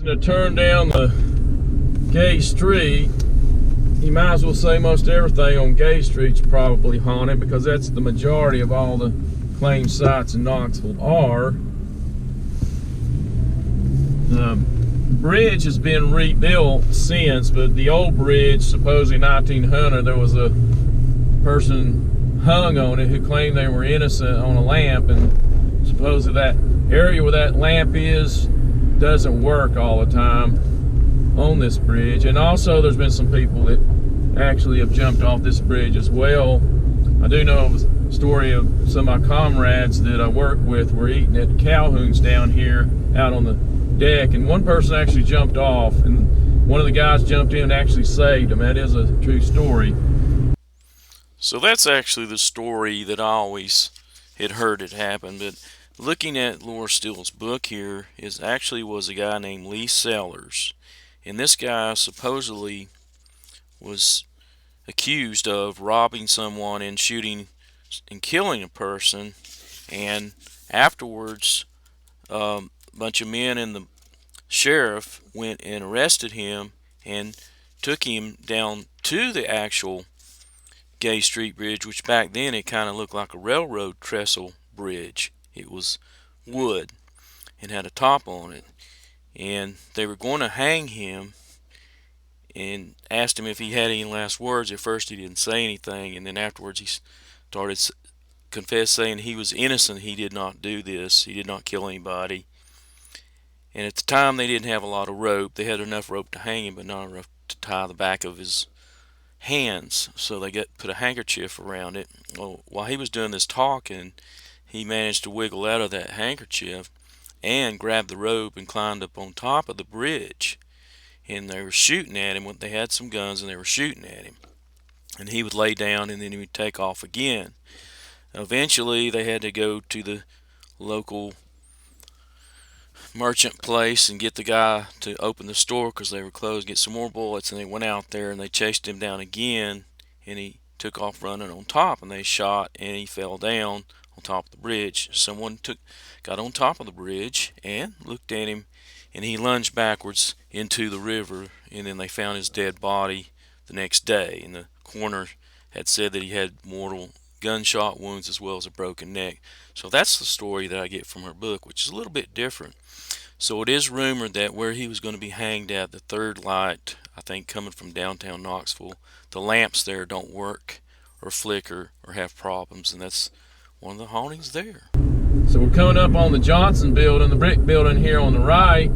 To turn down the Gay Street, you might as well say most everything on Gay Street's probably haunted, because that's the majority of all the claimed sites in Knoxville are. The bridge has been rebuilt since, but the old bridge, supposedly 1900, there was a person hung on it who claimed they were innocent on a lamp, and supposedly that area where that lamp is doesn't work all the time on this bridge. And also there's been some people that actually have jumped off this bridge as well. I do know of a story of some of my comrades that I work with were eating at Calhoun's down here out on the deck, and one person actually jumped off, and one of the guys jumped in and actually saved him. That is a true story. So that's actually the story that I always had heard had happened, but looking at Laura Steele's book here was a guy named Lee Sellers, and this guy supposedly was accused of robbing someone and shooting and killing a person, and afterwards a bunch of men and the sheriff went and arrested him and took him down to the actual Gay Street Bridge, which back then it kind of looked like a railroad trestle bridge. It was wood and had a top on it, and they were going to hang him and asked him if he had any last words. At first he didn't say anything, and then afterwards he started confessed, saying he was innocent. He did not do this. He did not kill anybody. And at the time they didn't have a lot of rope. They had enough rope to hang him, but not enough to tie the back of his hands, so they put a handkerchief around it. Well, while he was doing this talking, he managed to wiggle out of that handkerchief and grabbed the rope and climbed up on top of the bridge. And they were shooting at him. They had some guns and they were shooting at him. And he would lay down and then he would take off again. Eventually they had to go to the local merchant place and get the guy to open the store because they were closed, get some more bullets, and they went out there and they chased him down again, and he took off running on top, and they shot and he fell down on top of the bridge. Someone got on top of the bridge and looked at him, and he lunged backwards into the river, and then they found his dead body the next day, and the coroner had said that he had mortal gunshot wounds as well as a broken neck. So that's the story that I get from her book, which is a little bit different. So it is rumored that where he was going to be hanged at, the third light, I think coming from downtown Knoxville, the lamps there don't work or flicker or have problems, and that's one of the hauntings there. So we're coming up on the Johnson building, the brick building here on the right.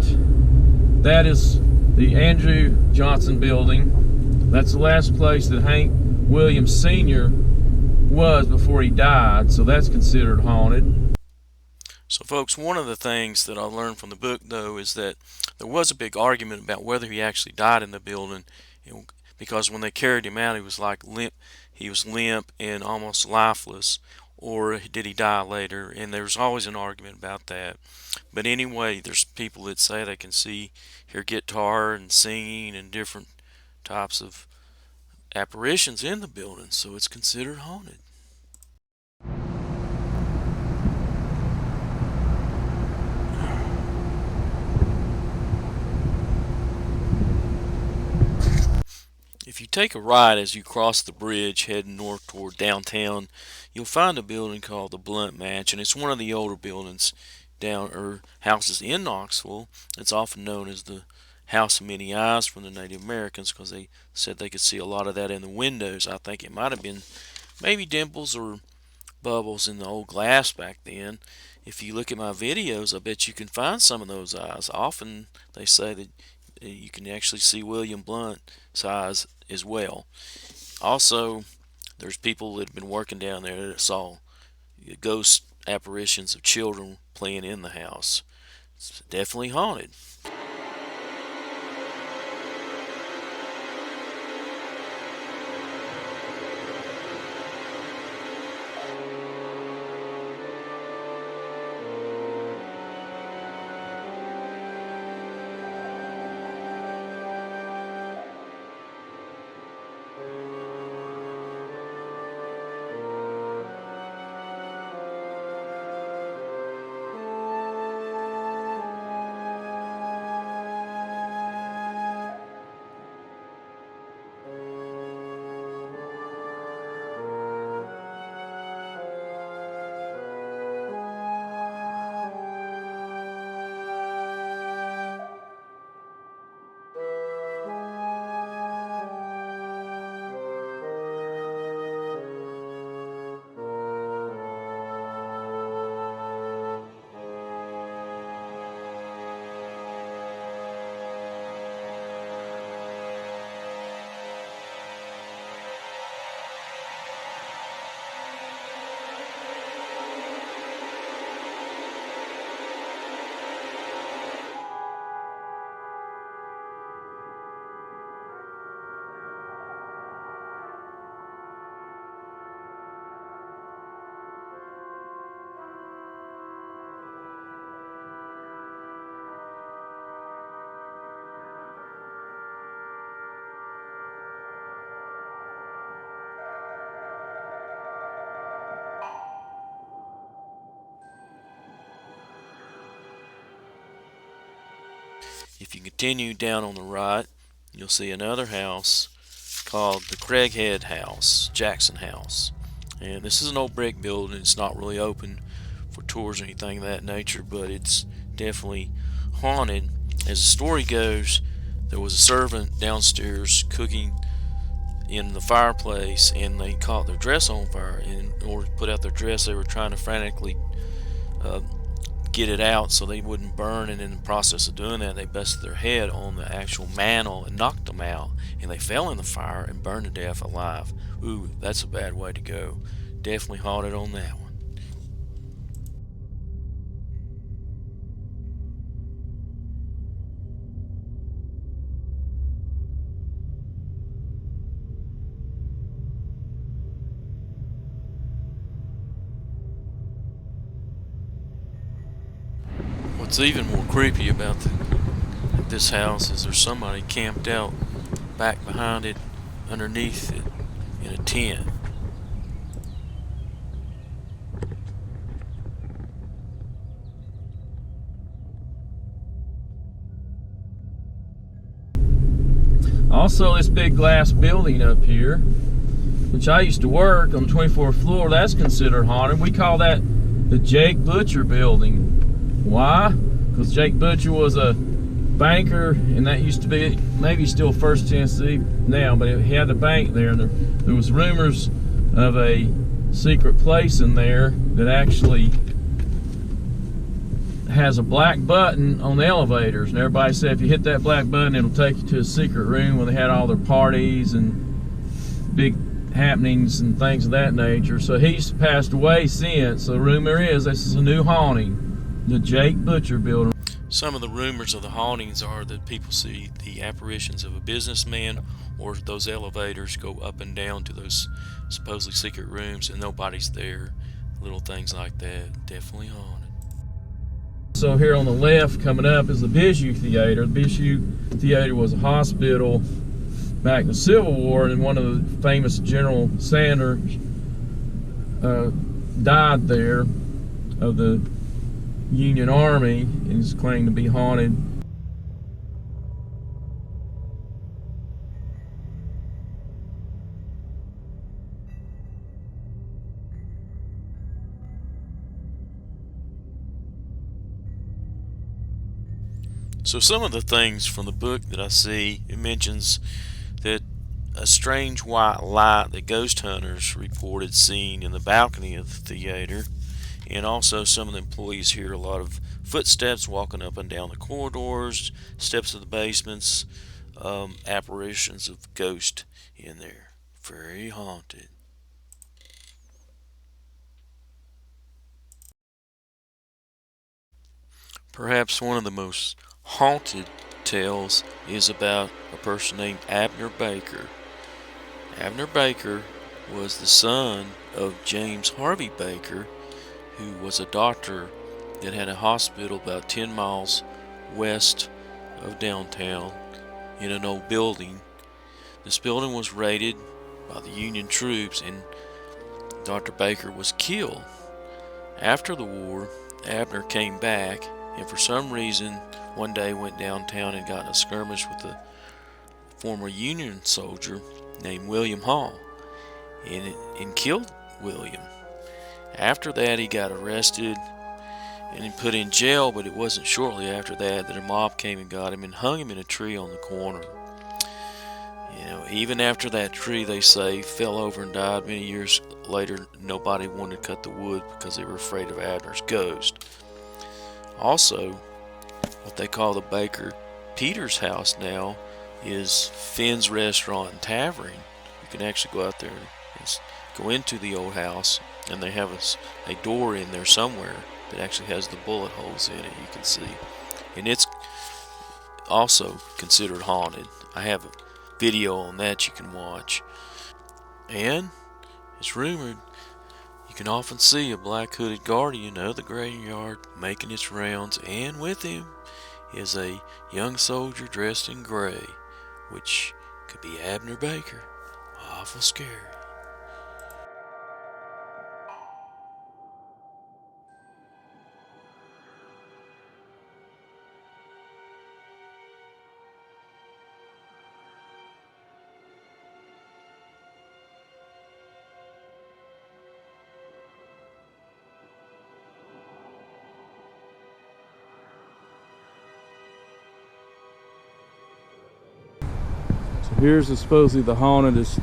That is the Andrew Johnson building. That's the last place that Hank Williams Sr. was before he died, so that's considered haunted. So folks, one of the things that I learned from the book, though, is that there was a big argument about whether he actually died in the building, because when they carried him out, he was limp and almost lifeless, or did he die later? And there's always an argument about that. But anyway, there's people that say they can hear guitar and singing and different types of apparitions in the building, so it's considered haunted. If you take a right as you cross the bridge heading north toward downtown, you'll find a building called the Blunt Mansion. It's one of the older buildings houses in Knoxville. It's often known as the House of Many Eyes from the Native Americans because they said they could see a lot of that in the windows. I think it might have been maybe dimples or bubbles in the old glass back then. If you look at my videos, I bet you can find some of those eyes. Often they say that you can actually see William Blunt's eyes as well. Also, there's people that have been working down there that saw ghost apparitions of children playing in the house. It's definitely haunted. If you continue down on the right, you'll see another house called the Craighead House, Jackson House. And this is an old brick building. It's not really open for tours or anything of that nature, but it's definitely haunted. As the story goes, there was a servant downstairs cooking in the fireplace, and they caught their dress on fire. And in order to put out their dress, they were trying to frantically get it out so they wouldn't burn, and in the process of doing that, they busted their head on the actual mantle and knocked them out, and they fell in the fire and burned to death alive. Ooh, that's a bad way to go. Definitely haunted on that one. What's even more creepy about this house is there's somebody camped out back behind it, underneath it, in a tent. Also, this big glass building up here, which I used to work on the 24th floor, that's considered haunted. We call that the Jake Butcher building. Why? Because Jake Butcher was a banker, and that used to be, maybe still First Tennessee now, but he had a bank there. There was rumors of a secret place in there that actually has a black button on the elevators, and everybody said if you hit that black button, it'll take you to a secret room where they had all their parties and big happenings and things of that nature. So he's passed away since. So the rumor is this is a new haunting, the Jake Butcher building. Some of the rumors of the hauntings are that people see the apparitions of a businessman, or those elevators go up and down to those supposedly secret rooms and nobody's there. Little things like that. Definitely haunted. So here on the left coming up is the BSU Theater. The BSU Theater was a hospital back in the Civil War, and one of the famous General Sanders died there of the Union Army, and is claimed to be haunted. So some of the things from the book that I see, it mentions that a strange white light that ghost hunters reported seeing in the balcony of the theater, and also some of the employees hear a lot of footsteps walking up and down the corridors, steps of the basements, apparitions of ghosts in there. Very haunted. Perhaps one of the most haunted tales is about a person named Abner Baker. Abner Baker was the son of James Harvey Baker, who was a doctor that had a hospital about 10 miles west of downtown in an old building. This building was raided by the Union troops, and Dr. Baker was killed. After the war, Abner came back, and for some reason one day went downtown and got in a skirmish with a former Union soldier named William Hall, and killed William. After that, he got arrested and he put in jail, but it wasn't shortly after that that a mob came and got him and hung him in a tree on the corner. Even after that tree, they say, fell over and died. Many years later, nobody wanted to cut the wood because they were afraid of Abner's ghost. Also, what they call the Baker Peters house now is Finn's Restaurant and Tavern. You can actually go out there and go into the old house, and they have a door in there somewhere that actually has the bullet holes in it, you can see. And it's also considered haunted. I have a video on that you can watch. And it's rumored you can often see a black hooded guardian of the graveyard making its rounds, and with him is a young soldier dressed in gray, which could be Abner Baker. Awful scary. So here's supposedly the hauntedest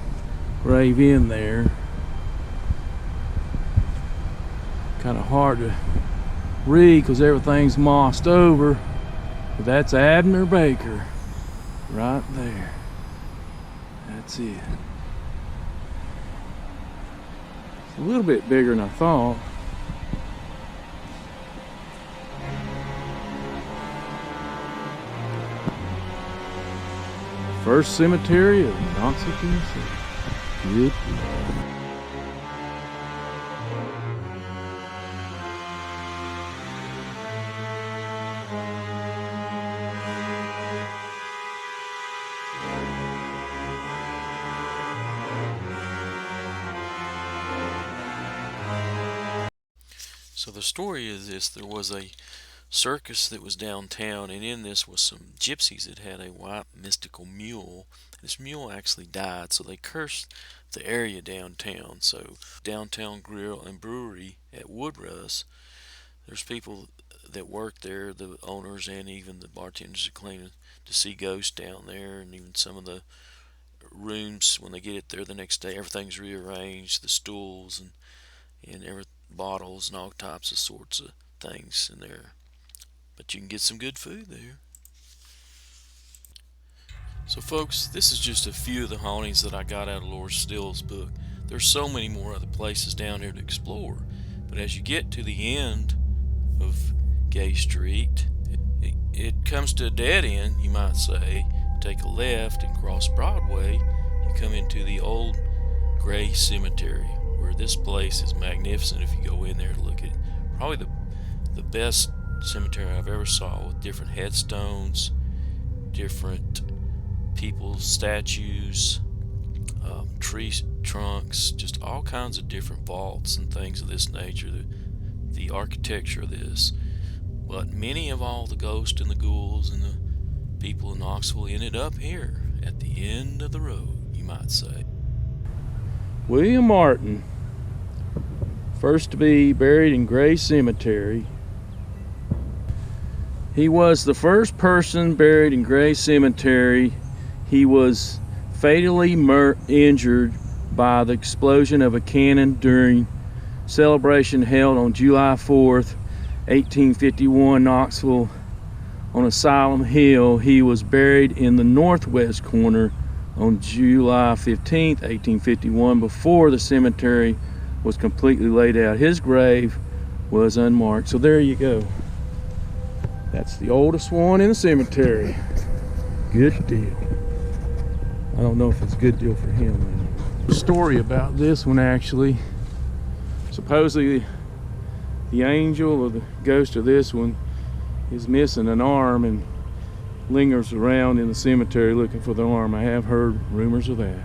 grave in there. Kind of hard to read because everything's mossed over, but that's Abner Baker right there. That's it. It's a little bit bigger than I thought. First cemetery of Knoxville, Tennessee. Good. So the story is this: there was a circus that was downtown, and in this was some gypsies that had a white mystical mule. This mule actually died, so they cursed the area downtown. So Downtown Grill and Brewery at Woodruss, there's people that work there, the owners and even the bartenders are claiming to see ghosts down there, and even some of the rooms when they get it there the next day, everything's rearranged, the stools and every bottles and all types of sorts of things in there. But you can get some good food there. So folks, this is just a few of the hauntings that I got out of Laura Still's book. There's so many more other places down here to explore. But as you get to the end of Gay Street, it comes to a dead end, you might say. Take a left and cross Broadway, you come into the old gray cemetery, where this place is magnificent if you go in there to look at it. Probably the best cemetery I've ever saw, with different headstones, different people's statues, tree trunks, just all kinds of different vaults and things of this nature, the architecture of this. But many of all the ghosts and the ghouls and the people in Knoxville ended up here at the end of the road, you might say. William Martin, first to be buried in Gray Cemetery. He was the first person buried in Gray Cemetery. He was fatally injured by the explosion of a cannon during celebration held on July 4th, 1851, Knoxville on Asylum Hill. He was buried in the northwest corner on July 15th, 1851, before the cemetery was completely laid out. His grave was unmarked. So there you go. That's the oldest one in the cemetery. Good deal. I don't know if it's a good deal for him. A story about this one, actually. Supposedly the angel or the ghost of this one is missing an arm and lingers around in the cemetery looking for the arm. I have heard rumors of that.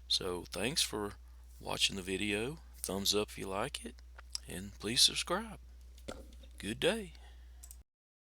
So thanks for watching the video. Thumbs up if you like it, and please subscribe. Good day.